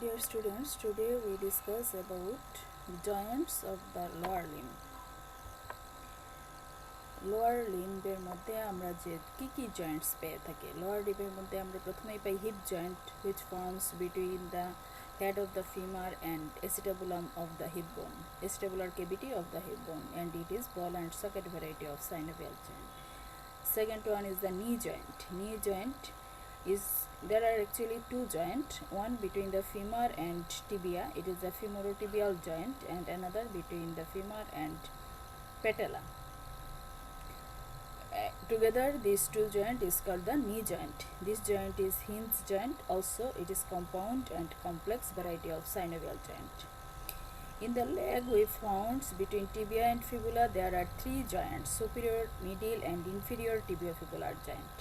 Dear students, today we discuss about joints of the lower limb. Lower লিম্বের মধ্যে আমরা যে কি জয়েন্টস পেয়ে থাকি, লোয়ার লিম্বের মধ্যে আমরা প্রথমেই পাই hip joint which forms between the head of the femur and acetabulum of the hip bone, acetabular cavity of the hip bone, and it is ball and socket variety of synovial joint. Second one is the knee joint. Knee joint is, there are actually two joints, one between the femur and tibia, it is the femorotibial joint, and another between the femur and patella. Together these two joints is called the knee joint. This joint is hinge joint, also it is compound and complex variety of synovial joint. In the leg we found between tibia and fibula there are three joints, superior, medial and inferior tibiofibular joint.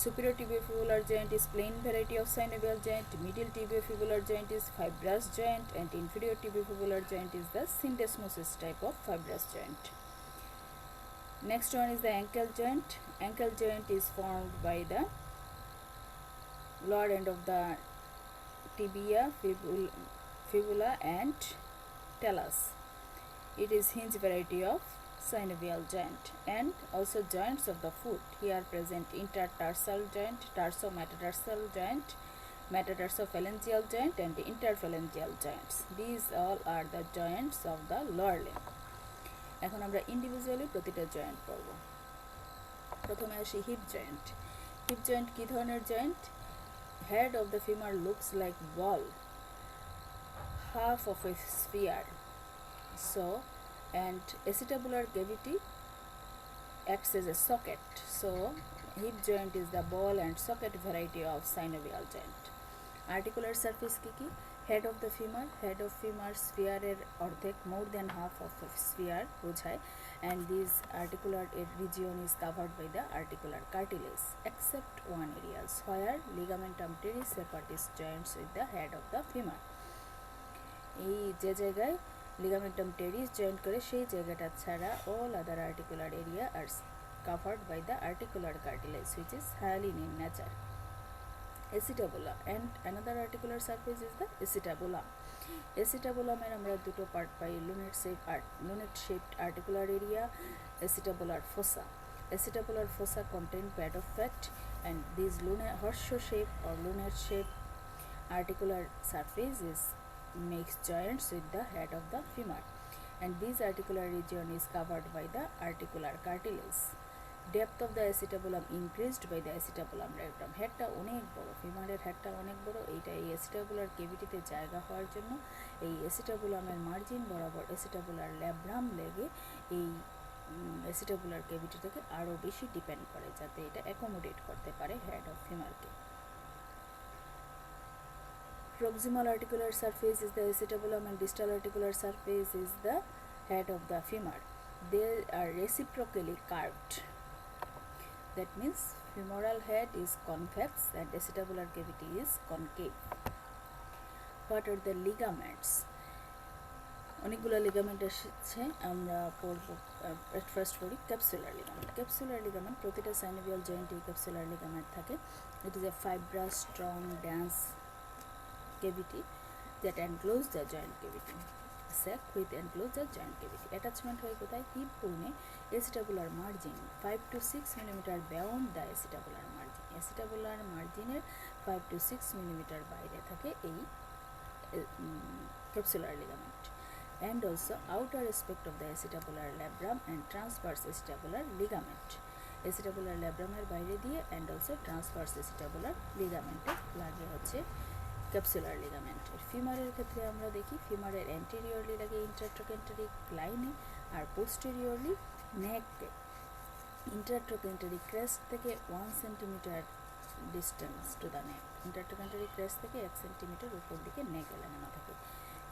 Superior tibiofibular joint is plain variety of synovial joint, medial tibiofibular joint is fibrous joint, and inferior tibiofibular joint is the syndesmosis type of fibrous joint. Next one is the ankle joint. Ankle joint is formed by the lower end of the tibia, fibula and talus. It is hinge variety of synovial joint. And also joints of the foot. Here present intertarsal joint, tarsometatarsal joint, metatarsophalangeal joint and interphalangeal joints. These all are the joints of the lower limb. এখন আমরা individually প্রতিটা joint পড়ব। প্রথমে আসি heap joint. Hip joint কী ধরনের joint? Head of the femur looks like ball, half of A sphere, so and acetabular cavity acts as a socket, so hip joint is the ball and socket variety of synovial joint. Articular surface কি? Head of the femur, head of femur স্ফিয়ারের অর্ধেক, more than half of sphere বোঝায়, and this articular region is covered by the articular cartilage except one areas where ligamentum teres separates joints with the head of the femur. এই যে জায়গায় ligamentum teres joint করে সেই জায়গাটা ছাড়া all other articular area are covered by the articular cartilage which is hyaline in nature. Acetabulum and another articular surface is the acetabulum. Acetabulum এর আমরা দুটো part pi, lunate shaped articular area, acetabular fossa. Acetabular fossa contain pad of fat, and this horseshoe shape or lunate shape articular surface is makes joints with the head of the femur, and this articular region is covered by the articular cartilage. Depth of the acetabulum increased by the acetabulum diaphragm. হেডটা অনেক বড়, ফিমারের হেডটা অনেক বড়, এইটা এই acetabular কেভিটিতে জায়গা হওয়ার জন্য এই অ্যাসিটাবুলামের মার্জিন বরাবর অ্যাসিটাবুলার ল্যাব্রাম লেগে এই অ্যাসিটাবুলার কেভিটিটাকে আরও বেশি ডিপেন্ড করে যাতে এটা অ্যাকোমোডেট করতে পারে হেড অফ ফিমারকে। Proximal articular surface is the acetabulum and distal articular surface is the head of the femur. They are reciprocally curved. That means femoral head is convex and acetabular cavity is concave. What are the ligaments? অনেকগুলো ligament আছে, আমরা পড়ব। First পড়ি capsular ligament. Capsular ligament প্রতিটা synovial জয়েন্টে capsular ligament থাকে। ইট is A fibrous strong dance cavity that enclose the joint cavity. Sac with enclose the joint cavity. Attachment হয় কোথায়? হিপ বোনে acetabular margin 5 to 6 mm beyond the acetabular margin. acetabular marginের 5 to 6 mm বাইরে থাকে এই capsular ligament, and also outer aspect of the acetabular labrum and transverse acetabular ligament. acetabular labrum-এর বাইরে দিয়ে and also transverse acetabular ligament লাগে হচ্ছে capsular ligament. ফিমারের ক্ষেত্রে আমরা দেখি ফিমারের অ্যান্টেরিয়রলি লাগে ইন্টারট্রোকেন্টারিক লাইনে, আর পোস্টেরিয়রলি নেককে। ইন্টারট্রোকেন্টারিক ক্রেস্ট থেকে 1 centimetre distance to the neck, intertrochanteric crest থেকে 1 সেন্টিমিটার উপর দিকে নেকে লাগানো থাকে।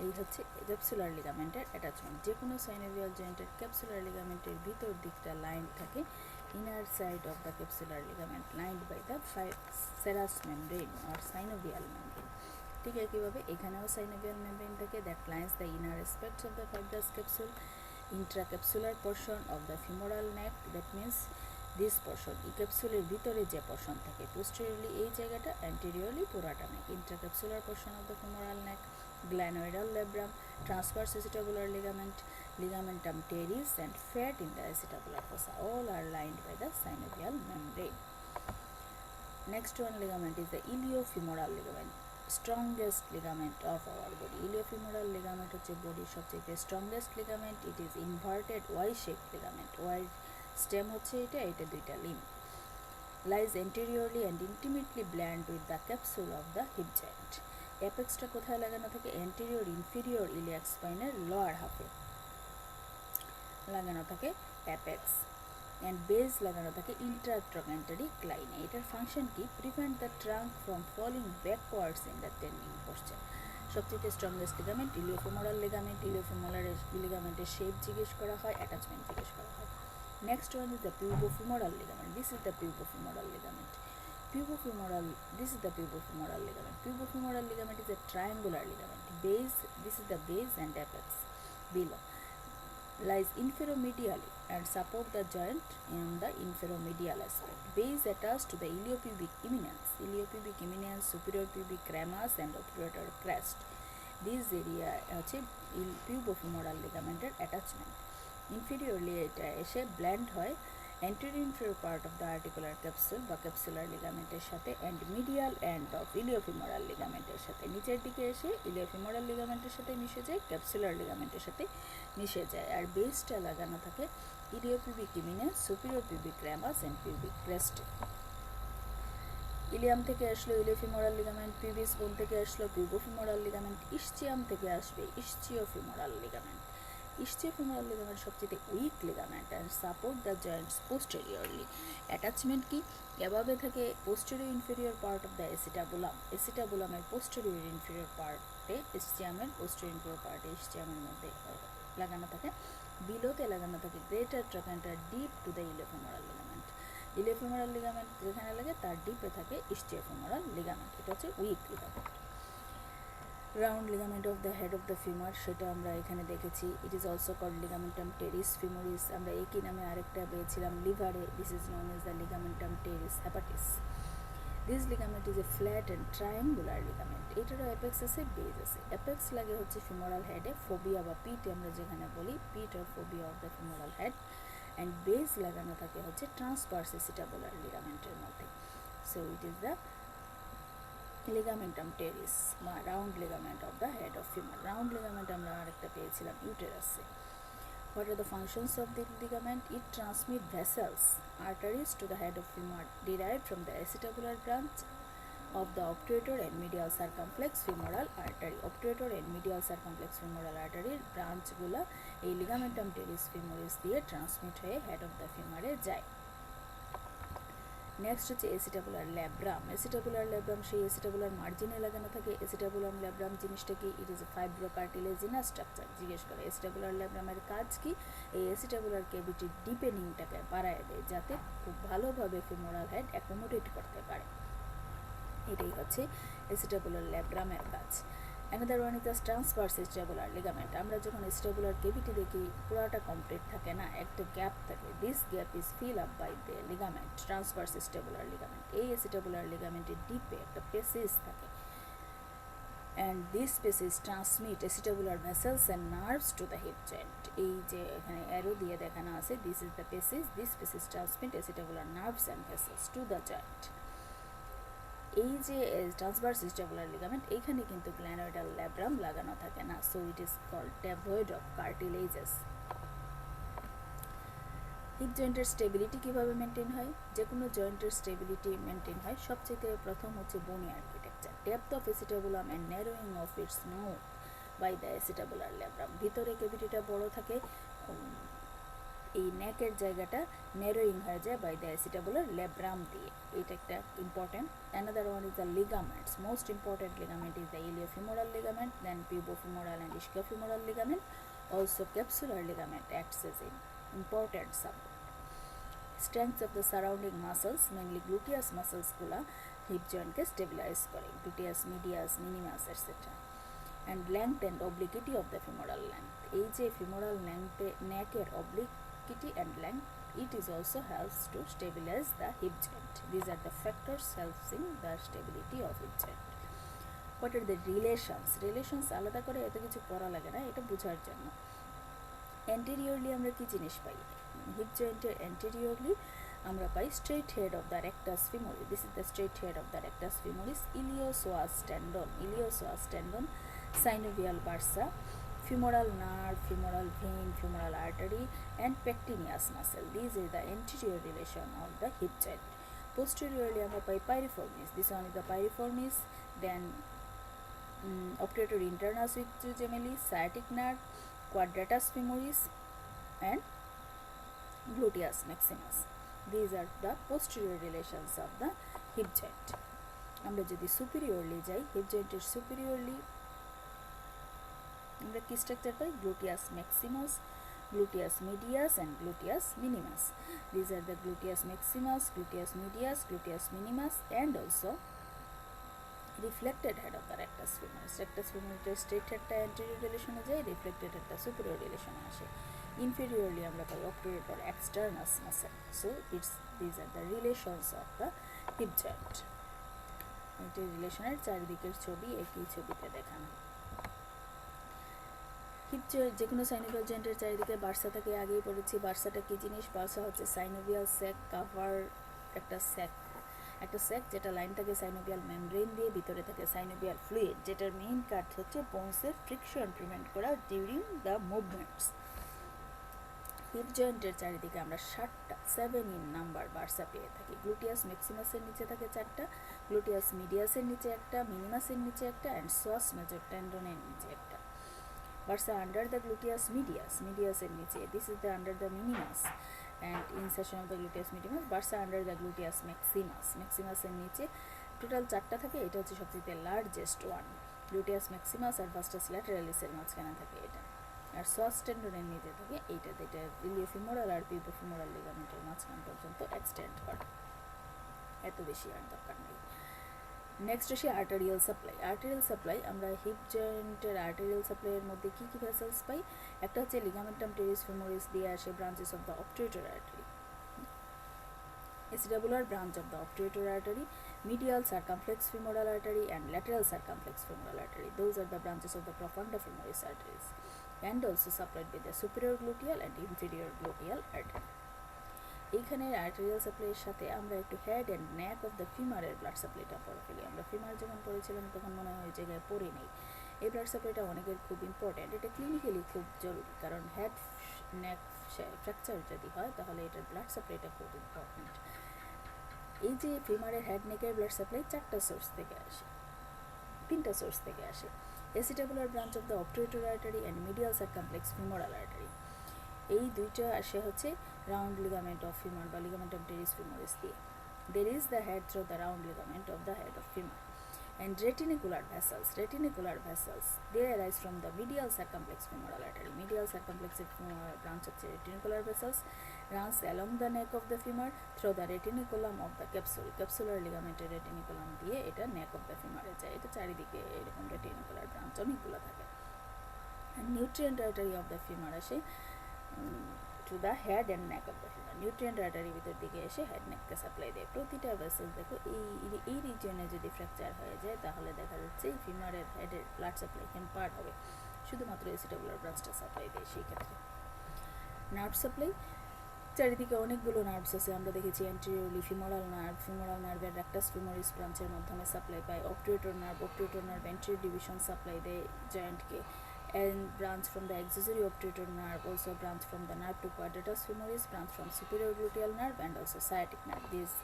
এই হচ্ছে ক্যাপসুলার লিগামেন্টের অ্যাটাচমেন্ট। যে কোনো সাইনোভিয়াল জয়েন্টের ক্যাপসুলার লিগামেন্টের ভিতর দিকটা লাইন থাকে, inner side of the capsular ligament lined by the serous membrane or synovial membrane. ঠিক একইভাবে এখানেও synovial membrane থাকে that lines the inner aspects of the fibrous capsule. Intracapsular portion of the femoral neck, that means this portion এই ক্যাপসুলের ভিতরে যে portion থাকে posteriorly এই জায়গাটা, অ্যান্টেরিয়রলি পুরাটা neck. Intracapsular portion of the femoral neck, glenoidal labrum, transverse acetabular ligament, ligamentum teres, and fat in the acetabular fossa. All are lined by the synovial membrane. Next one ligament is the iliofemoral ligament, strongest ligament of our body. Iliofemoral ligament হচ্ছে বডির সবচেয়ে strongest ligament. It is inverted Y-shaped ligament. Y stem হচ্ছে এটা দুইটা limb. Lies anteriorly and intimately blend with the capsule of the hip joint. অ্যাপেক্সটা কোথায় লাগানো থাকে? Anterior inferior iliac স্পাইনের lower হাফে লাগানো থাকে অ্যাপেক্স, অ্যান্ড বেস লাগানো থাকে ইন্ট্রাট্রোগ্যান্টারি ক্লাইনে। এটার ফাংশন কি? Prevent the trunk from falling backwards in the standing posture. সবচেয়ে strongest ligament iliofemoral ligament. Iliofemoral লিগামেন্টের শেপ জিজ্ঞেস করা হয়, অ্যাটাচমেন্ট জিজ্ঞেস করা হয়। Next one is the pubofemoral ligament. This is the pubofemoral ligament. This is the pubofemoral ligament. Pubofemoral ligament is a triangular ligament. Base, this is the base and apex. Below lies inferomedially and support the joint in the inferomedial aspect. Base attached to the iliopubic eminence, superior pubic ramus and obturator crest. This area হচ্ছে pubofemoral ligamenটের attachment. Inferiorly এটা এসে blend হয় anterior inferior part of the articular capsule বা capsular ligamenটের সাথে and medial end of iliofemoral ligamenটের সাথে। নিচের দিকে এসে iliofemoral ligamenটের সাথে মিশে যায়, capsular ligamenটের সাথে মিশে যায়। আর বেসটা লাগানো থাকে iliopubic eminence, superior pubic ramus and pubic crest। Ilium থেকে আসলো ইলিওফেমোরাল লিগামেন্ট, পিউবিস বোন থেকে আসলো পিউবোফেমোরাল লিগামেন্ট, ইসচিয়াম থেকে আসবে ইসচিওফেমোরাল লিগামেন্ট। ইসচিওফেমোরাল লিগামেন্ট সবচেয়ে weak ligament and support the joints posteriorly. Attachment কি? এভাবে থাকে posterior inferior part of the acetabulum. এসিটাবুলামের পোস্টেরিয়র ইনফেরিয়র পার্টে ইসচিয়ামের পোস্টেরিয়র ইনফেরিয়র পার্টে ইসচিয়ামের মধ্যে লাগানো থাকে। বিলোতে লাগানো থাকে greater trochanter deep to the iliofemoral ligament. Iliofemoral ligament যেখানে লাগে তার ডিপে থাকে ইসচিওফেমোরাল লিগামেন্ট। এটা হচ্ছে weak ligament. Round ligament of the head of the femur, সেটা আমরা এখানে দেখেছি। It is also called ligamentum teres femoris. আমরা একই নামে আরেকটা পেয়েছিলাম লিভারে। This is known as the ligamentum teres hepatis. This ligament is a flat and triangular ligament. এটারও অ্যাপেক্স আছে, বেজ আছে। অ্যাপেক্স লাগে হচ্ছে ফিমোরাল হেডে, ফোবিয়া বা পিট আমরা যেখানে বলি, pit or fovea of the femoral head, and base লাগানো থাকে হচ্ছে ট্রান্সভার্স এসিটাবুলার লিগামেন্টের মধ্যে। So it is the ligamentum teres বা round ligament of the head of femur. Round ligament আমরা আরেকটা পেয়েছিলাম ইউটেরাসে। What are the functions of the ligament? It transmits vessels, arteries to the head of femur derived from the acetabular branch of the obturator and medial circumflex femoral artery. Obturator and medial circumflex femoral artery ব্রাঞ্চগুলো এই ligamentum teres femoris দিয়ে transmit হয়ে head of the ফিমারে যায়। Next হচ্ছে এসিটাবুলার labrum. এসিটাবুলার labrum সেই এসিটাবুলার মার্জিনে লাগানো থাকে। এসিটাবুলার labrum জিনিসটা কি? It is a fibrocartilaginous structure. জিজ্ঞেস করে এসিটাবুলার ল্যাব্রামের কাজ কি? এই এসিটাবুলার ক্যাভিটির ডিপেনিংটাকে বাড়ায় দেয় যাতে খুব ভালোভাবে ফিমোরাল হেড অ্যাকোমোডেট করতে পারে। এটাই হচ্ছে এসিটাবুলার ল্যাব্রামের কাজ। Another one is the transverse acetabular ligament. আমরা যখন acetabular cavity দেখি পুরোটা কমপ্লিট থাকে না, একটা গ্যাপ থাকে। This gap is filled up by the ligament, transverse acetabular ligament. এই acetabular ligamenটের ডিপে একটা পেসেজ থাকে, and these spaces transmit acetabular vessels and nerves to the hip joint. এই যে এখানে অ্যারো দিয়ে দেখানো আছে, this is the passage. These spaces transmit acetabular nerves and vessels to the joint. এই যে ট্রান্সভার্স এসিটাবুলার লিগামেন্ট, এইখানে কিন্তু গ্ল্যানোইডাল ল্যাব্রাম লাগানো থাকে না। So it is called devoid of cartilages. Hip জয়েন্টের স্টেবিলিটি কীভাবে মেনটেন হয়? যে কোনো জয়েন্টের স্টেবিলিটি মেনটেন হয় সবচেয়ে প্রথম হচ্ছে bony architecture. Depth of acetabulum and narrowing of its mouth by the acetabular labrum. ভিতরে ক্যাভিটিটা বড় থাকে, এই নেকের জায়গাটা ন্যারোয়িং হয়ে যায় বাই দ্য এসিটাবুলার ল্যাব্রাম দিয়ে। এটা একটা important. Another one is the ligaments. Most important ligament is the iliofemoral ligament, then pubofemoral and ischiofemoral ligament. Also capsular ligament acts as an important support. Strength of the surrounding muscles, mainly gluteus muscles গুলা heap জয়েন্টকে stabilise করে, gluteus medius, minimus etc. and length and obliquity of the femoral length. এই যে femoral লেংথে নেকের obliquity and length It is also helps to stabilize the hip joint. These are the factors helping the stability of hip joint. What are the relations? Relations আলাদা করে এত কিছু পড়া লাগে না, এটা বোঝার জন্য। Anteriorly আমরা কি জিনিস পাই? Hip jointer anteriorly আমরা পাই straight head of the rectus femoris. This is the straight head of the rectus femoris. Iliopsoas tendon, synovial bursa, femoral nerve, femoral vein, femoral artery, and pectineus muscle. These are the anterior relation of the hip joint. Posteriorly আমরা পাই piriformis. This one is the piriformis. Then obturator internus with gemelli, sciatic nerve, quadratus femoris, and gluteus maximus. These are the posterior relations of the hip joint. আমরা যদি superiorly যাই, hip joint এর superiorly আমরা কি structure pi? gluteus maximus, gluteus medius, and gluteus minimus. These are the gluteus maximus, gluteus medius, gluteus minimus, and also reflected head of the rectus femoris. Rectus femoris straight headটা anterior relation এ যায়, reflected headটা superior relation এ আসে। Inferiorly আমরা পাই obturator externus muscle. So these are the relations of the hip joint. এটা রিলেশনের চারিদিকের ছবি একই ছবিতে দেখানো। হিপ জয়েন্ট যে কোনো সাইনোভিয়াল জয়েন্টের চারিদিকে বার্সা থাকে, আগেই পড়েছি। বার্সাটা কি জিনিস? বার্সা হচ্ছে সাইনোভিয়াল স্যাক কাভার একটা স্যাক যেটা লাইন থাকে সাইনোভিয়াল মেমব্রেন দিয়ে, ভিতরে থাকে সাইনোভিয়াল ফ্লুইড, যেটার মেইন কাজ হচ্ছে বোনসের ফ্রিকশন প্রিভেন্ট করা ডিউরিং দ্য মুভমেন্টস। হিপ জয়েন্টের চারিদিকে আমরা 7 ইন নাম্বার বার্সা পেয়ে থাকি। গ্লুটিয়াস ম্যাক্সিমাসের নিচে থাকে 4টা, গ্লুটিয়াস মিডিয়াসের নিচে একটা, মিনিমাসের নিচে একটা, অ্যান্ড সোয়াস মেজর টেন্ডনের নিচে একটা। বার্সা আন্ডার দ্য গ্লুটিয়াস মিডিয়াসের নিচে, this is the under the minimus, and insertion of the gluteus medius. Bursa under the gluteus ম্যাক্সিমাসের নিচে টোটাল 4টা থাকে, এটা হচ্ছে সবচেয়ে লার্জেস্ট ওয়ান। গ্লুটিয়াস ম্যাক্সিমাস আর ভাস্টাস ল্যাটারালিসের মাঝখানে থাকে এটা, আর সোয়াস টেন্ডনের নিচে থাকে এইটাতে, এটা ইলিওফিমোরাল আর পিউবোফিমোরাল লিগামেন্টের মাঝখান পর্যন্ত এক্সটেন্ড করে, এত বেশি আর দরকার নেই। নেক্সট আসি আর্টারিয়াল সাপ্লাই। আর্টারিয়াল সাপ্লাই আমরা হিপ জয়েন্টের আর্টারিয়াল সাপ্লাইয়ের মধ্যে কী কী ভেসেলস পাই? একটা হচ্ছে লিগামেন্টাম টেরিস ফিমোরিস দিয়ে আসে branches of the obturator artery, acetabular branch of the obturator artery, medial circumflex femoral artery, and lateral circumflex femoral artery. Those are the branches of the profunda femoris arteries, and also supplied with the superior gluteal and inferior gluteal artery. এইখানে arterial সাপ্লাইয়ের সাথে আমরা একটু head and neck of the ফিমারের blood সাপ্লাইটা পড়ে ফেলি। আমরা ফিমার যখন পড়েছিলাম তখন মনে হয় ওই জায়গায় পড়ে নেই। এই ব্লাড সাপ্লাইটা অনেকের খুব ইম্পর্ট্যান্ট, এটা ক্লিনিক্যালি খুব জরুরি, কারণ হেড নেক ফ্র্যাকচার যদি হয় তাহলে এটার ব্লাড সাপ্লাইটা খুব ইম্পর্ট্যান্ট। এই যে ফিমারের হেড নেকের ব্লাড সাপ্লাই 3টা সোর্স থেকে আসে, acetabular branch of the obturator artery and medial circumflex femoral artery. এই দুইটা আসে হচ্ছে রাউন্ড লিগামেন্ট অফ ফিমার বা লিগামেন্টাম টেরিস ফিমোরিস দিয়ে। There is the head through the round ligament of the head of femur. And retinicular vessels, they arise from the medial circumflex femoral artery. Medial circumflex femoral branch of the retinicular vessels runs along the neck of the femur through the retiniculum of the capsule. Capsular ligamented retiniculum দিয়ে এটা neck of the femur এ যায়। এটা চারিদিকে এরকম retinicular branch অনেকগুলো থাকে। And nutrient artery of the femur আসে to the head and neck of the femur. Nutrient artery ভিতর দিকে এসে হেড নেককে সাপ্লাই দেয়। প্রতিটা ভেসেল দেখো এই রিজিয়নে যদি ফ্র্যাকচার হয়ে যায় তাহলে দেখা যাচ্ছে এই ফিমারের হেডের ব্লাড সাপ্লাই হ্যাম্পার্ড হবে, শুধুমাত্র এসিটাবুলার ব্রাঞ্চটা সাপ্লাই দেয়। সেই ক্ষেত্রে নার্ভ সাপ্লাই, চারিদিকে অনেকগুলো নার্ভস আছে, আমরা দেখেছি অ্যান্টেরিয়রলি ফিমোরাল নার্ভের রেক্টাস ফিমোরিস ব্রাঞ্চের মাধ্যমে সাপ্লাই পায়। অবটুরেটর নার্ভ অ্যান্টেরিয়র ডিভিশন সাপ্লাই দেয় জয়েন্টকে, and branch from the accessory obturator nerve, also branch from the nerve to quadratus femoris, branch from superior gluteal nerve, and also sciatic nerve. These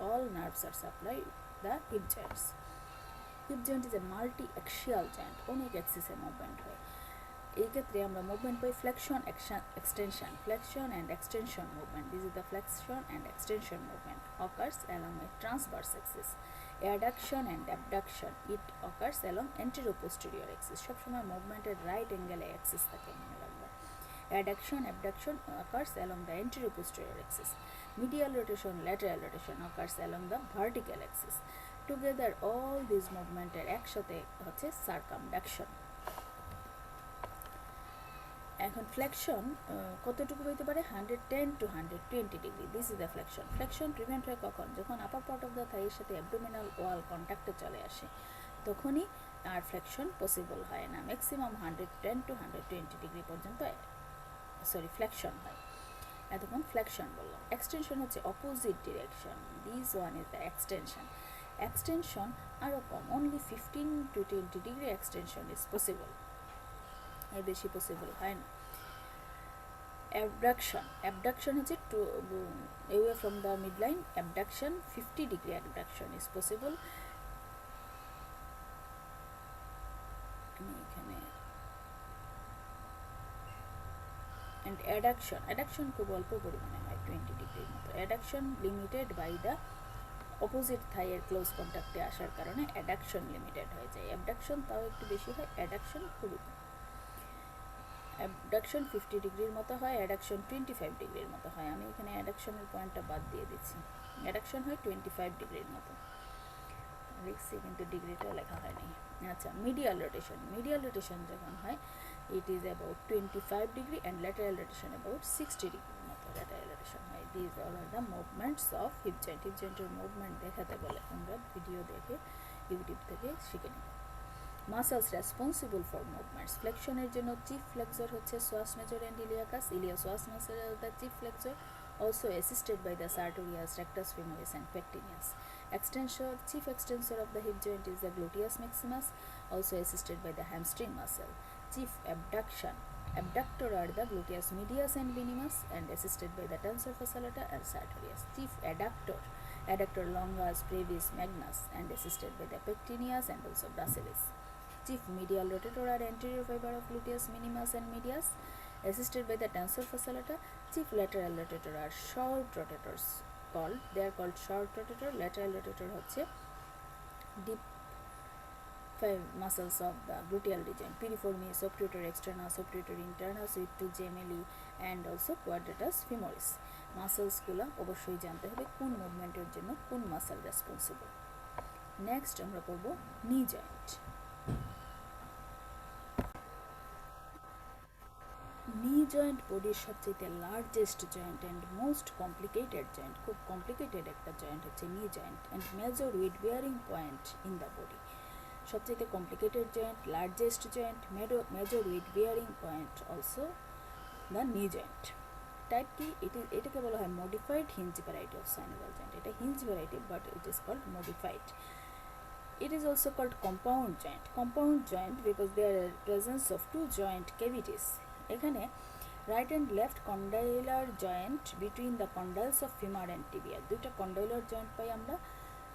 all nerves are supplied the hip joints. Hip joint is a multi-axial joint, অনেক অ্যাক্সিসে movement হয়। এই ক্ষেত্রে আমরা movement pi flexion and extension movement. This is the flexion and extension movement occurs along a transverse axis. Adduction and abduction, it occurs along anterior-posterior axis. সবসময় মুভমেন্টের right অ্যাঙ্গেলে Axis থাকে মনে রাখবো। Adduction, abduction occurs along the anterior-posterior axis. Medial rotation, lateral rotation occurs along the vertical axis. Together all these movements একসাথে হচ্ছে circumduction. এখন flexion কতটুকু হইতে পারে 110 to 120 degree. This is the flexion. Flexion prevent হয় কখন? যখন আপার পার্ট অফ দ্য থাইয়ের সাথে অ্যাবডোমিনাল ওয়াল কন্ট্যাক্টে চলে আসে, তখনই আর ফ্লেকশন পসিবল হয় না। ম্যাক্সিমাম 110 to 120 ডিগ্রি পর্যন্ত ফ্লেকশন হয়। এতক্ষণ ফ্লেকশন বললাম। এক্সটেনশন হচ্ছে opposite direction. This one is the extension. Extension আরও কম, only 15 to 20 degree extension is possible, এর বেশি পসিবল হয় না। অ্যাবডাকশন, অ্যাবডাকশন হচ্ছে to away from the midline, abduction 50 degree abduction is possible। এখানে and adduction, adduction খুব অল্প পরিমাণে হয় 20 ডিগ্রির মতো। adduction limited by the opposite thigh এর ক্লোজ কন্ট্যাক্টে আসার কারণে adduction লিমিটেড হয়ে যায়। abduction তাও একটু বেশি হয়, adduction খুবই কম। অ্যাবডাকশন 50 ডিগ্রির মতো হয়, অ্যাডাকশন 25 ডিগ্রির মতো হয়। আমি এখানে অ্যাডাকশনের পয়েন্টটা বাদ দিয়ে দিচ্ছি। অ্যাডাকশন হয় 25 ডিগ্রির মতো লিখছি, কিন্তু ডিগ্রিটা লেখা হয়নি। আচ্ছা, মিডিয়াল রোটেশন। মিডিয়াল রোটেশন যখন হয় it is about 25 degree and lateral rotation about 60 ডিগ্রির মতো ল্যাটারাল রোটেশন হয়। These all are the movements of hip joint. Hip জয়েন্টের মুভমেন্ট দেখাতে বলে তোমরা ভিডিও দেখে ইউটিউব থেকে শিখে নিবে। Muscles responsible for movements. ফ্লেকশনের জন্য চিফ ফ্লেক্সর হচ্ছে psoas major and iliacus. Iliopsoas muscle are the chief flexor, also assisted by the sartorius, rectus femoris and pectineus. Extensor, chief extensor of the hip joint is the gluteus maximus, also assisted by the hamstring muscle. Chief abduction, abductor are the gluteus medius and minimus and assisted by the tensor fasciculata and sartorius. Chief adductor, adductor longus, brevis, magnus and assisted by the pectineus and also gracilis. Chief medial rotator are anterior fiber of gluteus minimus and medius, assisted by the tensor fasciculata. Chief lateral rotator are short rotators called, they are called short rotator. Lateral rotator হচ্ছে deep muscles of the gluteal region, piriformis, obturator externa, obturator interna, with two gemelli and also quadratus femoris. Muscles গুলো অবশ্যই জানতে হবে কোন মুভমেন্টের জন্য কোন muscle responsible. Next আমরা করব নি জয়েন্ট। নি জয়েন্ট বডির সবচেয়ে largest joint and most complicated joint. খুব কমপ্লিকেটেড একটা জয়েন্ট হচ্ছে knee joint and major with bearing point in the body. সবচেয়ে complicated joint, largest joint, major with bearing point also the knee joint. Type কি? এটাকে বলা হয় modified hinge variety of synovial joint. এটা hinge variety but it is called modified. It is also called compound joint. Compound joint because there are presence of two joint cavities. এখানে right and left condylar joint between the condyles of femur and tibia. দুইটা condylar joint পাই আমরা,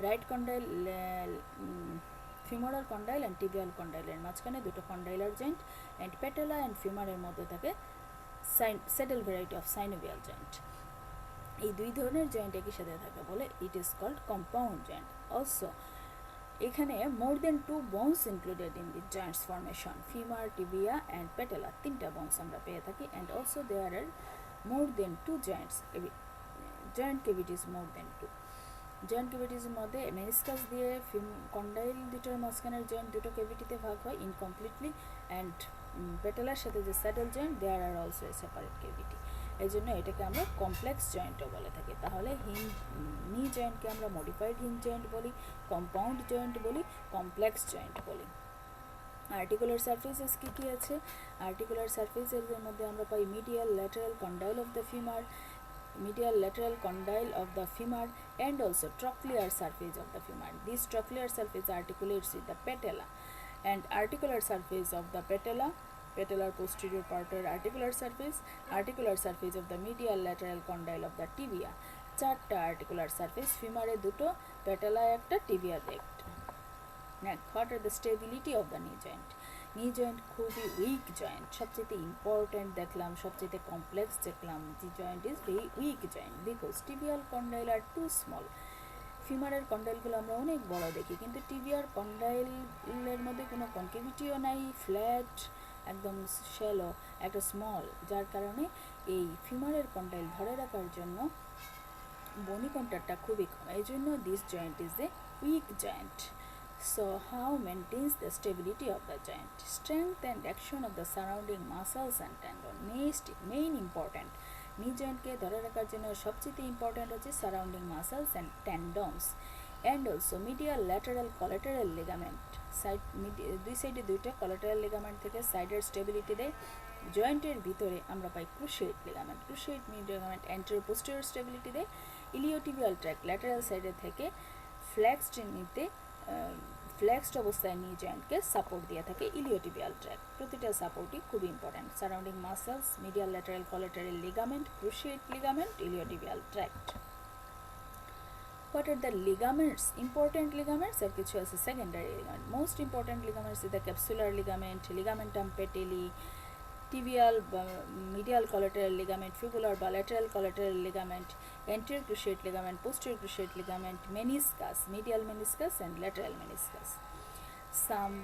right condyle femoral condyle and tibial কন্ডাইলের মাঝখানে দুটো condylar joint and patella and ফিমারের মধ্যে থাকে saddle variety of synovial joint. এই দুই ধরনের জয়েন্ট একই সাথে থাকে বলে it is called compound joint. Also এখানে more than 2 bones included in the joints formation, femur, tibia and patella, 3টা বোনস আমরা পেয়ে থাকি। And also there are more than 2 joints, joint cavities more than 2। Joint ক্যাভিটিসের মধ্যে meniscus দিয়ে condyle দুটোর মাঝখানের জয়েন্ট দুটো ক্যাভিটিতে ভাগ হয় ইনকমপ্লিটলি, অ্যান্ড প্যাটেলার সাথে যে saddle joint there are also a separate cavity. এই জন্য এটাকে আমরা কমপ্লেক্স জয়েন্টও বলে থাকি। তাহলে নি জয়েন্টকে আমরা মডিফাইড হিঞ্জ জয়েন্ট বলি, কম্পাউন্ড জয়েন্ট বলি, কমপ্লেক্স জয়েন্ট বলি। আর্টিকুলার সারফেসেস কী কী আছে? আর্টিকুলার সারফেসের মধ্যে আমরা পাই medial lateral condyle of the femur, medial lateral condyle of the femur and also trochlear surface of the femur. This trochlear surface articulates with the patella and articular surface of the patella, patellar posterior part or articular surface of the medial lateral condyle of the tibia. চারটা articular surface, ফিমারে দুটো, প্যাটেলায় একটা, টিবিয়াতে একটা। Next, what are the stability of the knee joint? Knee joint খুবই weak joint, সবচেয়ে important দেখলাম, সবচেয়ে complex দেখলাম। The joint is very weak joint because tibial condyle are too small. ফিমারের কন্ডাইলগুলো আমরা অনেক বড় দেখি, কিন্তু টিবিয়ার কন্ডাইলের মধ্যে কোনো কনকেভিটিও নাই, ফ্ল্যাট, একদম শ্যালো, একটা স্মল, যার কারণে এই ফিমারের কন্ডাইল ধরে রাখার জন্য বনি কন্টারটা খুবই কম। এই জন্য this joint is a weak joint. So how maintains the stability of the joint? Strength and action of the surrounding muscles and tendon. Main important knee joint ke ধরে রাখার জন্য সবচেয়ে ইম্পর্টেন্ট হচ্ছে surrounding muscles and tendons and also medial lateral collateral ligament side দুই সাইডে দুইটা collateral ligament থেকে সাইডের স্টেবিলিটি দেয় জয়েন্টের ভিতরে আমরা পাই cruciate ligament ligament anterior posterior stability দেয় ইলিওটিবিয়াল ট্র্যাক্ট ল্যাটারাল সাইডে থেকে ফ্লেক্সড অবস্থায় নি জয়েন্টকে সাপোর্ট দিয়ে থাকে ইলিওটিবিয়াল ট্র্যাক্ট প্রতিটা সাপোর্টই খুব important surrounding muscles medial lateral collateral ligament cruciate ligament iliotibial tract What are the ligaments? Important ligaments are কিছু আছে secondary ligament. Most important ligaments is the capsular ligament, ligamentum patellae, tibial medial collateral ligament, fibular bilateral collateral ligament, anterior cruciate ligament, posterior cruciate ligament, meniscus, medial meniscus and lateral meniscus. Some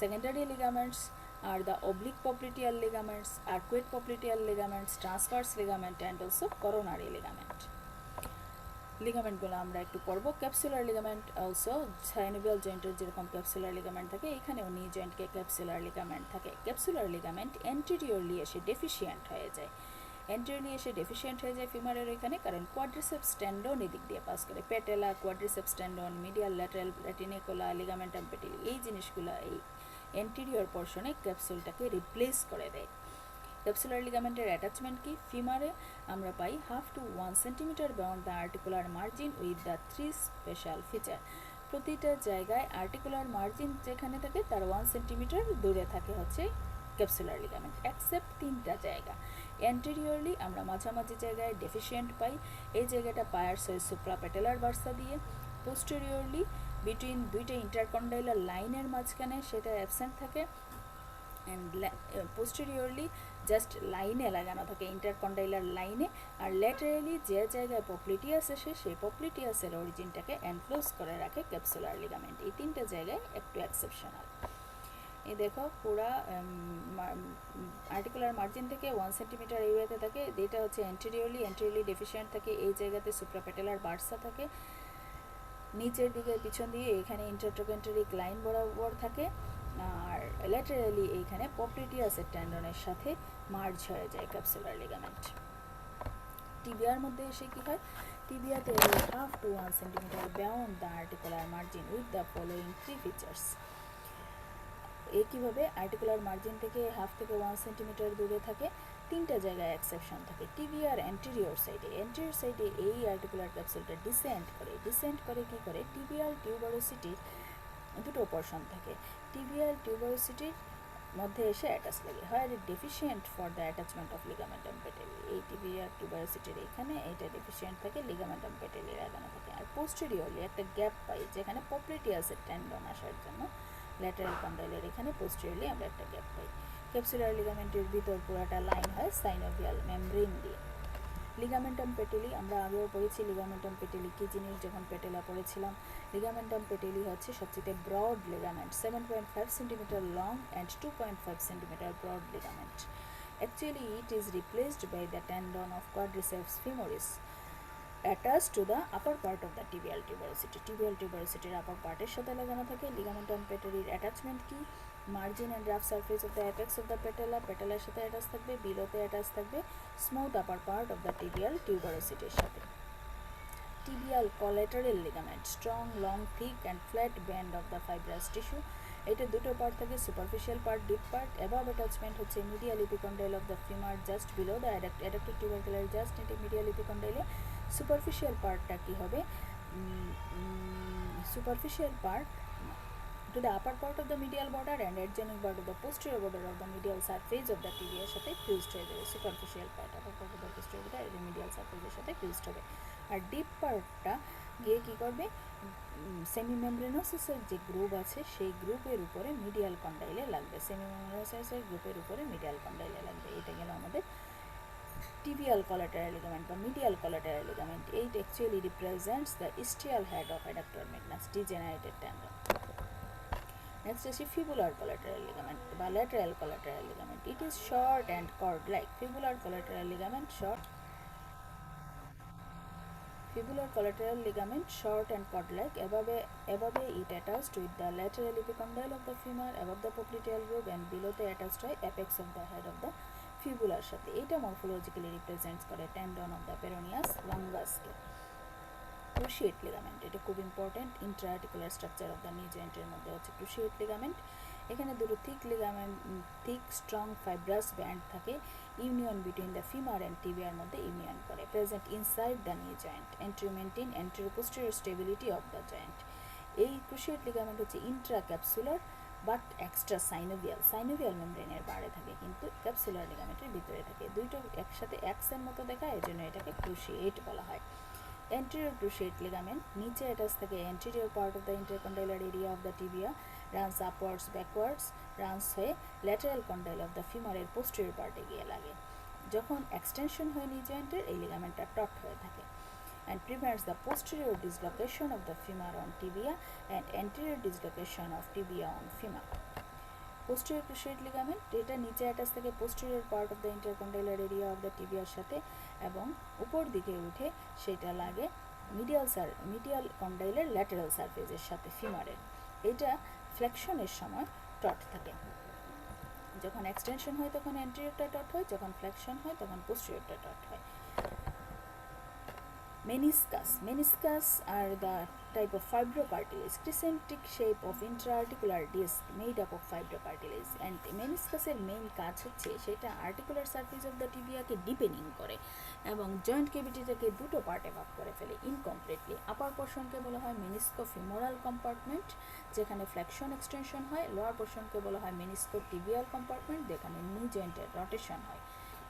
secondary ligaments are the oblique popliteal ligaments, arcuate popliteal ligaments, transverse ligament and also coronary ligament. লিগামেন্টগুলো আমরা একটু পড়ব capsular ligament also synovial জয়েন্টের যেরকম capsular ligament থাকে এখানেও নি জয়েন্টকে capsular ligament থাকে capsular ligament anteriorly এসে ডেফিশিয়েন্ট হয়ে যায় ফিমারের এখানে কারণ কোয়াড্রিসেপস টেন্ডন এদিক দিয়ে পাস করে patella quadriceps tendon medial lateral retinacula ligamentum patellae এই জিনিসগুলো এই অ্যান্টেরিয়র পোর্শনে ক্যাপসুলটাকে রিপ্লেস করে দেয় Capsular ligamenটের অ্যাটাচমেন্ট কি ফিমারে আমরা পাই 1/2 to 1 centimetre beyond the articular margin with the 3 special feature প্রতিটা জায়গায় আর্টিকুলার মার্জিন যেখানে থাকে তার 1 সেন্টিমিটার দূরে থাকে হচ্ছে ক্যাপসুলার লিগামেন্ট এক্সেপ্ট তিনটা জায়গা অ্যান্টেরিয়রলি আমরা মাঝামাঝি জায়গায় ডেফিশিয়েন্ট পাই এই জায়গাটা পায়ার সই সুপ্রাপেটেলার বার্সা দিয়ে পোস্টেরিয়রলি বিটুইন দুইটা ইন্টারকন্ডাইলার লাইনের মাঝখানে সেটা অ্যাবসেন্ট থাকে অ্যান্ড পোস্টেরিয়রলি জাস্ট লাইনে লাগানো থাকে ইন্টারকন্ডাইলার লাইনে আর ল্যাটারালি যে জায়গায় পপ্লিটিয়াস আসে সেই পপ্লিটিয়াসের অরিজিনটাকে এনক্লোজ করে রাখে ক্যাপসুলার লিগামেন্ট এই তিনটা জায়গায় একটু এক্সেপশনাল এই দেখো পুরা আর্টিকুলার মার্জিন থেকে 1 সেন্টিমিটার এরিয়াতে থাকে এটা হচ্ছে অ্যান্টেরিয়রলি ডেফিশিয়েন্ট থাকে এই জায়গাতে সুপ্রাপেটেলার বার্সা থাকে নিচের দিকে পিছন দিয়ে এখানে ইন্টারট্রোগেন্টারিক লাইন বরাবর থাকে আর ল্যাটারালি এইখানে পপ্লিটিয়াসের টেন্ডনের সাথে মার্জ হয়ে যায় ক্যাপসুলার লিগামেন্ট টিবিয়ার মধ্যে এসে কি হয় টিবিয়াতে 1/2 to 1 centimetre beyond the articular margin with the following 3 features একইভাবে আর্টিকুলার মার্জিন থেকে 1/2 থেকে 1 সেন্টিমিটার দূরে থাকে তিনটা জায়গায় এক্সেপশন থাকে টিবিয়ার অ্যান্টেরিয়র সাইডে এই আর্টিকুলার ক্যাপসুলটা ডিসেন্ট করে কি করে টিবিয়াল টিউবারোসিটির দুটো পোর্শন থাকে টিবিয়াল টিউবারোসিটির মধ্যে এসে অ্যাটাচ লাগে হয় deficient for the attachment of ligamentum patellae এই টিবিয়াল টিউবারোসিটির এখানে এইটা ডেফিশিয়েন্ট থাকে লিগামেন্টাম পেটেলি লাগানো থাকে আর পোস্টেরিয়রলি একটা গ্যাপ পাই যেখানে পপ্লিটিয়াসের টেন্ডন আসার জন্য ল্যাটারাল কন্ডাইলের এখানে পোস্টেরিয়রলি আমরা একটা গ্যাপ পাই ক্যাপসুলার লিগামেন্টের ভিতর পুরাটা লাইন হয় সাইনোভিয়াল মেমব্রেন দিয়ে লিগামেন্টাম পেটেলি আমরা আগেও পড়েছি লিগামেন্টাম পেটেলি কি জিনিস যখন পেটেলা পড়েছিলাম লিগামেন্টাম পেটেলি হচ্ছে সবচেয়ে broad ligament 7.5 centimetre long and 2.5 centimetre broad ligament actually it is replaced by the tendon of quadriceps femoris attached to the upper part of the tibial tuberosity upper part এর সাথে লাগানো থাকে ligamentum পেটেলির attachment কি margin and rough surface of the apex of the পেটেলার সাথে attach থাকবে বিলোতে attach থাকবে smooth upper part of the tibial টিউবারোসিটির সাথে tibial collateral ligament strong long thick and flat band of the fibrous tissue এটা দুটো পার্ট থাকে superficial part deep part above attachment হচ্ছে medial epicondyle of the femur just below the adductive tubercular just এটা medial এপিকন্ডাইলে superficial পার্টটা কি হবে superficial part to the upper part of the medial border and adjoining part of the posterior border of the medial surface of the tibia সাথে fused হয়ে যাবে superficial part upper part of the posterior border and medial surface এর সাথে fused হবে আর deep পার্টটা গিয়ে কি করবে সেমি মেমব্রেনোসিসের যে গ্রুপ আছে সেই গ্রুপের উপরে মিডিয়াল কন্ডাইলে লাগবে সেমি মেমব্রেনোসিসের গ্রুপের উপরে মিডিয়াল কন্ডাইলে লাগবে এটা গেল আমাদের tibial collateral ligament বা medial collateral ligament it actually represents the ischial head of adductor magnus degenerated tendon next is fibular collateral ligament বা lateral collateral ligament it is short and cord like fibular collateral ligament short Fibular collateral ligament, short and cord-like. Above it attached with the lateral epicondyle of the femur, above the popliteal groove, and below the attached by apex of the head of the fibular সাথে। এটা morphologically represents করে tendon of the peroneus longus K. Cruciate ligament, এটা খুব important. intra-articular structure of the knee joint এর মধ্যে হচ্ছে cruciate ligament। এখানে দুটো thick strong fibrous band থাকে, union between the femur and টিবিয়ার মধ্যে ইউনিয়ন করে, present inside the knee joint and to maintain anterior posterior stability of the joint. এই ক্রুশিয়েট লিগামেন্ট হচ্ছে intra capsular but extra synovial মেমব্রেনের বাইরে থাকে, কিন্তু ক্যাপসুলার লিগামেন্টের ভিতরে থাকে। দুইটো একসাথে এক্সের মতো দেখায়, এই জন্য এটাকে ক্রুশিয়েট বলা হয়। Anterior cruciate ligament, নিচে অ্যাটাচ থাকে anterior part of the intercondylar area of the tibia, runs upwards backwards, runs হয়ে lateral condyle of the femur এর posterior part এ গিয়ে লাগে। যখন extension হয় knee joint এর, এই ligamentটা taut হয়ে থাকে and prevents the posterior dislocation of the femur on tibia and anterior dislocation of tibia on femur. Posterior cruciate ligament, এটা নিচে অ্যাটাচ থাকে posterior part of the intercondylar area of the tibia এর সাথে, এবং উপর দিকে উঠে সেটা লাগে medial condylar lateral surface এর সাথে ফিমারের। এটা ফ্লেকশনের সময় টট থাকে। যখন এক্সটেনশন হয় তখন অ্যান্টেরিয়রটা টট হয়, যখন ফ্লেকশন হয় তখন পোস্টেরিয়রটা টট হয়। Meniscus are the type of fibrocartilage, crescentic shape of intra-articular disc made up of fibrocartilage, and meniscus এর মেইন কাজ হচ্ছে সেটা আর্টিকুলার সারফেস অফ দ্য টিবিয়াকে ডিপেনিং করে এবং জয়েন্ট ক্যাভিটিটাকে দুটো পার্টে ভাগ করে ফেলে ইনকমপ্লিটলি। আপার পোর্শনকে বলা হয় মেনিস্কোফিমোরাল কম্পার্টমেন্ট, যেখানে ফ্লেকশন এক্সটেনশন হয়। লোয়ার পোর্শনকে বলা হয় মেনিস্কোটিবিয়াল কম্পার্টমেন্ট, যেখানে নি জয়েন্টের রোটেশন হয়।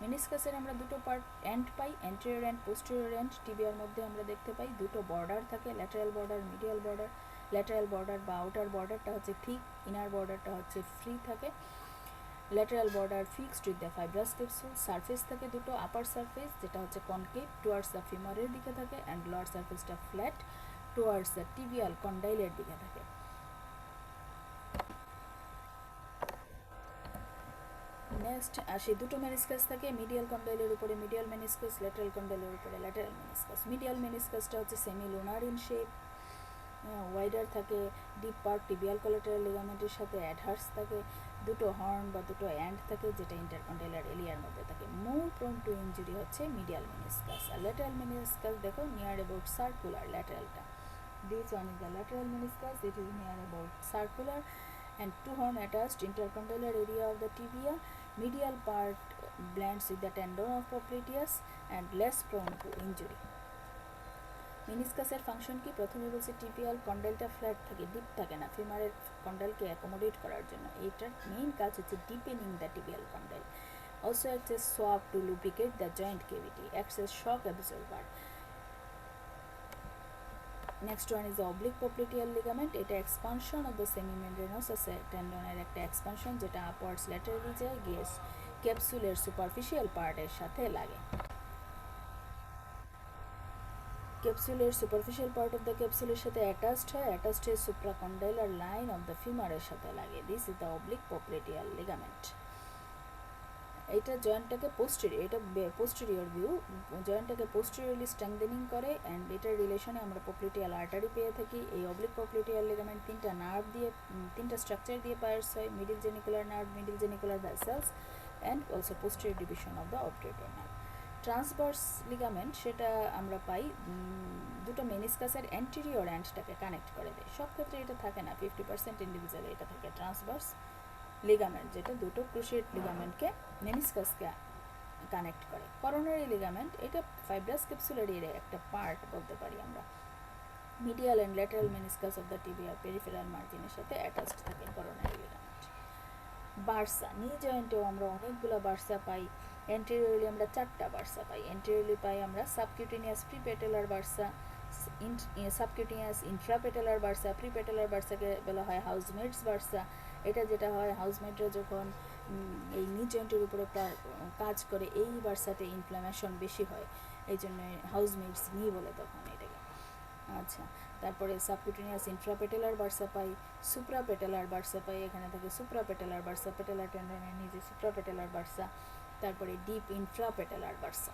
মেনিসকাসের আমরা দুটো পার্ট এন্ড পাই, অ্যান্টেরিয়র অ্যান্ড পোস্টেরিয়র এন্ড। টিবিয়ার মধ্যে আমরা দেখতে পাই দুটো বর্ডার থাকে, lateral border, medial border. Lateral border বা আউটার বর্ডারটা হচ্ছে থিক, ইনার বর্ডারটা হচ্ছে ফ্রি থাকে। Lateral border fixed with the fibrous capsule. Surface থাকে দুটো, আপার সারফেস যেটা হচ্ছে কনকেভ টুয়ার্ডস দ্য ফিমারের দিকে থাকে, অ্যান্ড লোয়ার সারফেসটা ফ্ল্যাট টুয়ার্ডস দ্য টিবিয়াল কন্ডাইলের দিকে থাকে। নেক্সট আসি, দুটো মেনিসকাস থাকে, মিডিয়াল কন্ডাইলের উপরে মিডিয়াল মেনিসকাস, ল্যাটারাল কন্ডাইলের উপরে ল্যাটারাল মেনিসকাস। মিডিয়াল মেনিসকাসটা হচ্ছে semi lunar in shape, wider থাকে, ডিপ পার্ট টিবিয়াল কোলাটারাল লিগামেন্টের সাথে অ্যাডহার্স থাকে, দুটো হর্ন বা দুটো অ্যান্ড থাকে যেটা ইন্টারকন্ডাইলার এরিয়ার মধ্যে থাকে। মোর প্রোন টু ইনজুরি হচ্ছে মিডিয়াল মেনিসকাস। আর ল্যাটারাল মেনিসকাস দেখো নিয়ার অ্যাবাউট সার্কুলার, ল্যাটারালটা। This one is the lateral meniscus, it is near about circular and two horn attached intercondylar area of the tibia. Medial part blends with the tendon of popliteus and less prone to injury. মেনিসকাসের function কি? প্রথমে বলছে tibial কন্ডাইলটা flat থাকে, deep থাকে না, ফিমারের কন্ডাইলকে accommodate করার জন্য। এইটার মেইন কাজ হচ্ছে deepening the tibial condyle. Also acts as swab to lubricate the joint cavity, acts as shock absorber. Next one is the oblique popliteal ligament. এটা expansion of the semimembranous tendon-এর একটা expansion যেটা upwards laterally যায়, গিয়ে ক্যাপসুলের superficial part এর সাথে লাগে। ক্যাপসুলের superficial part of the capsule এর সাথে attached হয়, attached হয়ে supracondylar line of the femur এর সাথে লাগে। This is the oblique popliteal ligament. এটা জয়েন্টটাকে এটা পোস্টেরিয়র ভিউ, জয়েন্টটাকে পোস্টেরিয়রলি স্ট্রেংথেনিং করে, অ্যান্ড এটার রিলেশনে আমরা পপ্লিটিয়াল আর্টারি পেয়ে থাকি। এই অবলিক পপ্লিটিয়াল লিগামেন্ট তিনটা স্ট্রাকচার দিয়ে পায়ার্স হয়, middle genicular nerve, middle genicular vessels, and also posterior division of the obturator nerve. Transverse ligament সেটা আমরা পাই দুটো মেনিসকাসের অ্যান্টেরিয়র এন্ডটাকে কানেক্ট করে দেয়। সব ক্ষেত্রে এটা থাকে না, 50% ইন্ডিভিজুয়ালি এটা থাকে ট্রান্সভার্স লিগামেন্ট, যেটা দুটো ক্রুশিয়েট লিগামেন্টকে মেনিসকাসকে কানেক্ট করে। করোনারি লিগামেন্ট এটা ফাইব্রাস ক্যাপসুলার এর একটা পার্ট বলতে পারি আমরা। Medial and lateral meniscus of the tibia peripheral মার্জিনের সাথে অ্যাটাচড থাকে করোনারি লিগামেন্ট। বার্সা, নি জয়েন্টেও আমরা অনেকগুলো বার্সা পাই। অ্যান্টেরিয়রলি আমরা 4টা বার্সা পাই। অ্যান্টেরিয়রলি পাই আমরা subcutaneous প্রিপেটেলার Barca, subcutaneous infrapatellar Barca. প্রিপেটেলার বার্সাকে বলা হয় হাউসমেটস বার্সা। এটা যেটা হয়, হাউসমেটরা যখন এই নি জয়েন্টের উপরে কাজ করে, এই বার্সাতে ইনফ্লামেশন বেশি হয়, এই জন্য হাউসমেটস নি বলে তখন এটাকে। আচ্ছা, তারপরে সাবকিউটেনিয়াস ইনফ্রাপেটেলার বার্সা পাই, সুপ্রাপেটেলার বার্সা পাই, এখানে থাকে সুপ্রাপেটেলার বার্সা, পেটেলার টেন্ডনের নিচে সুপ্রাপেটেলার বার্সা, তারপরে deep infrapatellar bursa.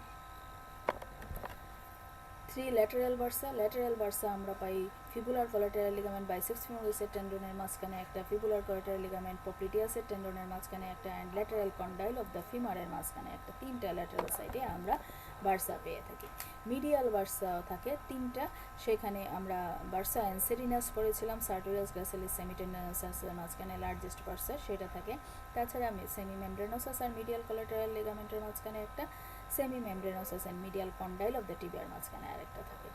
3 lateral bursa আমরা পাই ফিবুলার কোলাটেরাল লিগামেন্ট বাইসেপস ফিমোরিসের টেন্ডনের মাঝখানে একটা, ফিবুলার কোলাটেরাল লিগামেন্ট পপ্লিটিয়াসের টেন্ডনের মাঝখানে একটা, and lateral condyle of the ফিমারের মাঝখানে একটা। 3টা ল্যাটেরাল সাইডে আমরা ভার্সা পেয়ে থাকি। মিডিয়াল ভার্সাও থাকে 3টা, সেখানে আমরা ভার্সা অ্যানসেরিনাস পড়েছিলাম, সার্টোরিয়াস গ্রাসিলিস সেমিটেন্ডনোসাসের মাঝখানে লার্জেস্ট ভার্সা সেটা থাকে। তাছাড়া আমি সেমি মেমব্রেনোসাস আর মিডিয়াল কোলাটেরাল লিগামেন্টের মাঝখানে একটা, semi membranosus and medial condyle of the টিবিয়ার মাঝখানে আরেকটা থাকে।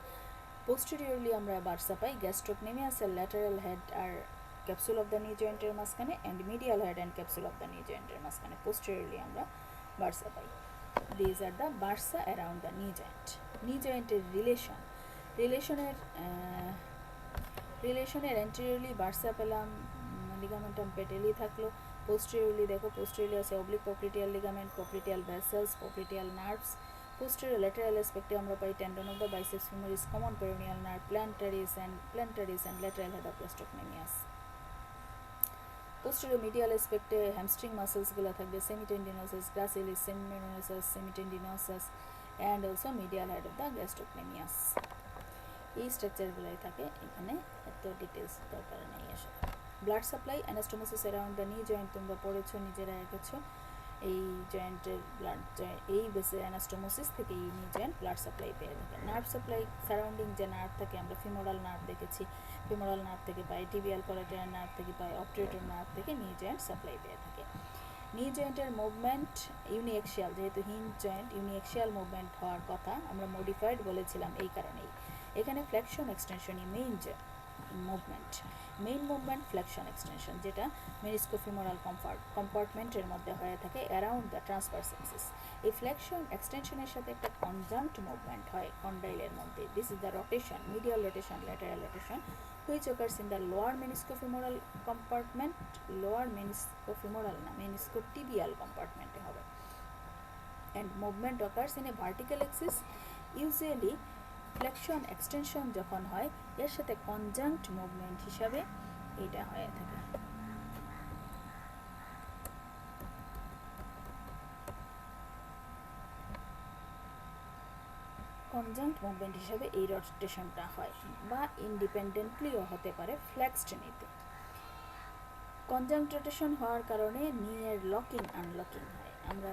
পোস্টেরিয়রলি আমরা ভার্সা পাই গ্যাস্ট্রোকনেমিয়াস এর ল্যাটারাল হেড আর ক্যাপসুল অফ দ্য নি জয়েন্টের মাঝখানে, and medial head and capsule of the knee জয়েন্টের মাঝখানে পোস্টেরিয়রলি আমরা ভার্সা পাই। These are the bursa around the knee joint. Knee joint এর রিলেশনের anteriorly bursa পেলাম, ligamentum patellae থাকলো। posteriorly দেখো, posteriorly আছে oblique popliteal ligament, popliteal vessels, popliteal nerves. posterior lateral aspect আমরা পাই tendon of the biceps femoris, common peroneal nerve, plantaris and lateral head of gastrocnemius. posterior medial aspect A hamstring muscles গুলো থাকবে, semitendinosus, gracilis, semimembranosus, semitendinosus and also medial head of the gastrocnemius. এই স্ট্রাকচারগুলোই থাকে এখানে, এত details দরকার নেই আসলে। Blood supply anastomosis around the knee joint তোমরা পড়েছো, নিজেরা এঁকেছো। এই জয়েন্টের ব্লাড এই বেসে অ্যানাস্টোমোসিস থেকে এই নি জয়েন্ট ব্লাড সাপ্লাই পেয়ে থাকে। নার্ভ সাপ্লাই সারাউন্ডিং যে নার্ভ থাকে, আমরা ফিমোরাল নার্ভ দেখেছি, ফিমোরাল নার্ভ থেকে পাই, টিবিয়াল কোলাটেরাল নার্ভ থেকে পাই, অবটুরেটর নার্ভ থেকে নি জয়েন্ট সাপ্লাই পেয়ে থাকে। নি জয়েন্টের মুভমেন্ট ইউনিএক্সিয়াল, যেহেতু হিঞ্জ জয়েন্ট ইউনিএক্সিয়াল মুভমেন্ট হওয়ার কথা, আমরা মডিফাইড বলেছিলাম এই কারণেই। এখানে ফ্লেকশন এক্সটেনশনই মেইন মুভমেন্ট ফ্লেকশন এক্সটেনশন, যেটা মেনিস্কোফিমোরাল কম্পার্টমেন্টের মধ্যে হয়ে থাকে অ্যারাউন্ড দ্য ট্রান্সভার্স এক্সিস। এই ফ্লেকশন এক্সটেনশনের সাথে একটা কনজাংক্ট মুভমেন্ট হয় কন্ডাইলের মধ্যে। This is the rotation, medial rotation, lateral rotation, which occurs in the lower meniscofemoral compartment, meniscotibial compartment হবে, and movement occurs in a vertical axis. Usually flexion extension যখন হয় এর সাথে কনজাংক্ট মুভমেন্ট হিসাবে এটা হয়ে থাকে। কনজাংক্ট মুভমেন্ট হিসাবে এই রোটেশনটা হয়, বা ইন্ডিপেন্ডেন্টলিও হতে পারে ফ্লেক্সড নিতে। কনজাংক্ট রোটেশন হওয়ার কারণে নিয়ের লকিং আনলকিং হয়। আমরা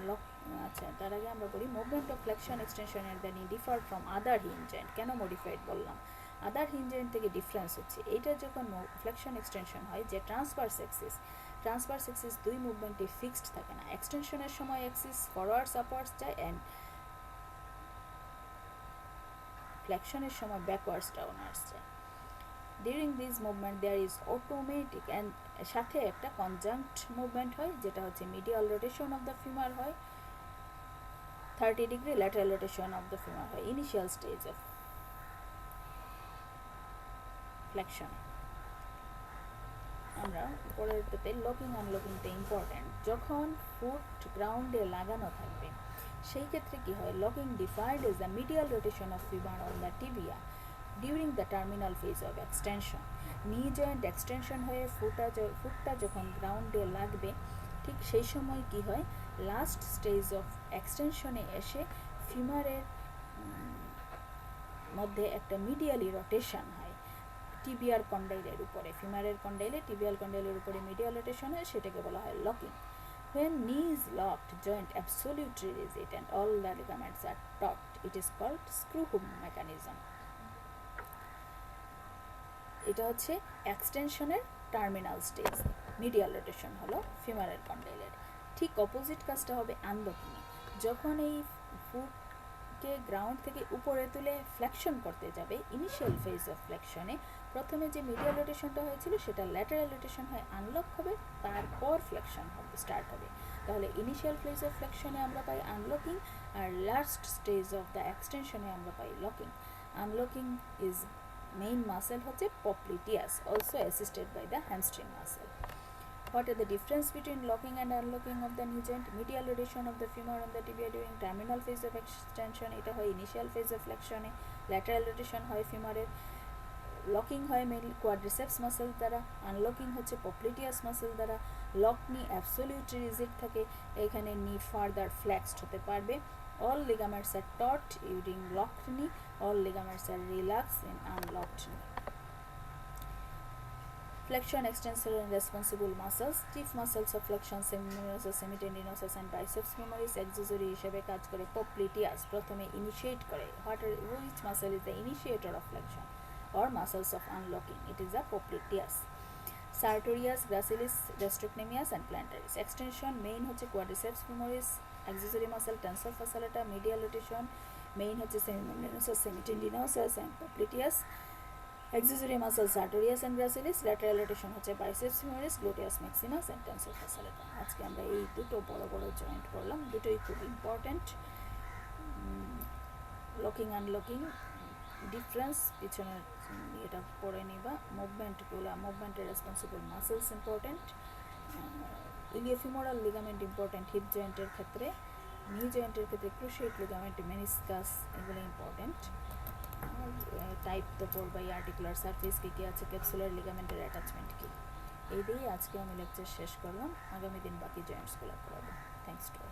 আচ্ছা, তার আগে আমরা বলি মুভমেন্ট অফ ফ্লেকশন এক্সটেনশনের the knee differ from other hinge joint. কেন মডিফাইড বললাম? আদার হিঞ্জ জয়েন্ট থেকে ডিফারেন্স হচ্ছে এইটা যখন ফ্লেকশন এক্সটেনশন হয়, যে ট্রান্সভার্স এক্সিস দুই মুভমেন্টে ফিক্সড থাকে না। এক্সটেনশনের সময় এক্সিস ফরওয়ার্ডস আপওয়ার্ডস যায়, অ্যান্ড ফ্লেকশনের সময় ব্যাকওয়ার্ডস ডাউনওয়ার্ডস যায়। During this movement there is automatic and সাথে একটা কনজাংক্ট মুভমেন্ট হয়, যেটা হচ্ছে medial rotation of the femur হয়, 30 degree lateral rotation of the femur হয় ইনিশিয়াল স্টেজ অফ ফ্লেকশন। আমরা পরেরটাতে লকিং আনলকিংটা ইম্পর্টেন্ট। যখন ফুট গ্রাউন্ডে লাগানো থাকবে সেই ক্ষেত্রে কি হয়? Locking defined as the medial rotation of femur on the tibia during the terminal phase of extension. নি জয়েন্ট এক্সটেনশন হয়ে ফুটটা যখন গ্রাউন্ডে লাগবে, ঠিক সেই সময় কি হয়? লাস্ট স্টেজ অফ এক্সটেনশনে এসে ফিমারের মধ্যে একটা মিডিয়ালি রোটেশন হয় টিবিয়ার কন্ডাইলের উপরে। ফিমারের কন্ডাইলে টিবিয়াল কন্ডাইলের উপরে মিডিয়াল রোটেশন হয়, সেটাকে বলা হয় locking. When knee is locked, joint absolutely rigid and all the ligaments are taut, it is called screw hook mechanism. এটা হচ্ছে এক্সটেনশনের টার্মিনাল স্টেজ। মিডিয়াল রোটেশন হলো ফিমারের কন্ডাইলের। ঠিক অপোজিট কাজটা হবে আনলকিংয়ে। যখন এই ফুটকে গ্রাউন্ড থেকে উপরে তুলে ফ্লেকশন করতে যাবে, ইনিশিয়াল ফেজ অফ ফ্লেকশনে প্রথমে যে মিডিয়াল রোটেশনটা হয়েছিল সেটা ল্যাটারাল রোটেশন হয়, আনলক হবে, তারপর ফ্লেকশন হবে, স্টার্ট হবে। তাহলে ইনিশিয়াল ফেজ অফ ফ্লেকশনে আমরা পাই আনলকিং, আর লাস্ট স্টেজ অফ দ্য এক্সটেনশনে আমরা পাই locking. Unlocking is main muscle হচ্ছে popliteus, also assisted by the hamstring muscle. What are the difference between locking and unlocking of the knee joint? Medial rotation of the femur on the tibia during terminal phase of extension, এটা হয় initial phase of flexion A. lateral rotation হয় ফিমারের। Locking হয় mainly quadriceps muscle দ্বারা, unlocking হচ্ছে পপ্লিটিয়াস muscle দ্বারা। Lock নি absolutely rigid থাকে, এখানে নি ফার্দার ফ্লেক্সড হতে পারবে All ligaments are taut during locked knee. All ligaments are relaxed in unlocked knee. Flexion, extensor, and responsible muscles. Chief muscles of flexion, semimenosus, semitendinosus, and biceps femoris. Accessory হিসেবে কাজ করে popliteal. প্রথমে initiate করে. Which muscle is the initiator of flexion or muscles of unlocking? It is the popliteus. Sartorius, gracilis, gastrocnemius, and plantaris. Extension main হচ্ছে quadriceps femoris. Accessory muscle tensor fasciata. Medial rotation main হচ্ছে semimenosus, semitendinosus, and popliteus. Accessory muscles sartorius and gracilis. Lateral rotation হচ্ছে biceps femoris, gluteus maximus, and tensor fasciata. আজকে আমরা এই দুটো বড় বড় joint করলাম, দুটোই খুব ইম্পর্টেন্ট। লকিং আনলকিং ডিফারেন্স পিছনের এটা পড়ে নিবা। মুভমেন্টের responsible muscles important. Iliofemoral ligament important hip জয়েন্টের ক্ষেত্রে। নি জয়েন্টের ক্ষেত্রে ক্রুশিয়েট লিগামেন্ট, মেনিসকাস, এগুলো ইম্পর্টেন্ট। টাইপ তো পড়বাই, আর্টিকুলার সারফেস কী কী আছে, ক্যাপসুলার লিগামেন্টের অ্যাটাচমেন্ট কী। এই দিয়েই আজকে আমি লেকচার শেষ করলাম। আগামী দিন বাকি জয়েন্টসগুলো পড়াবো। Thanks to all.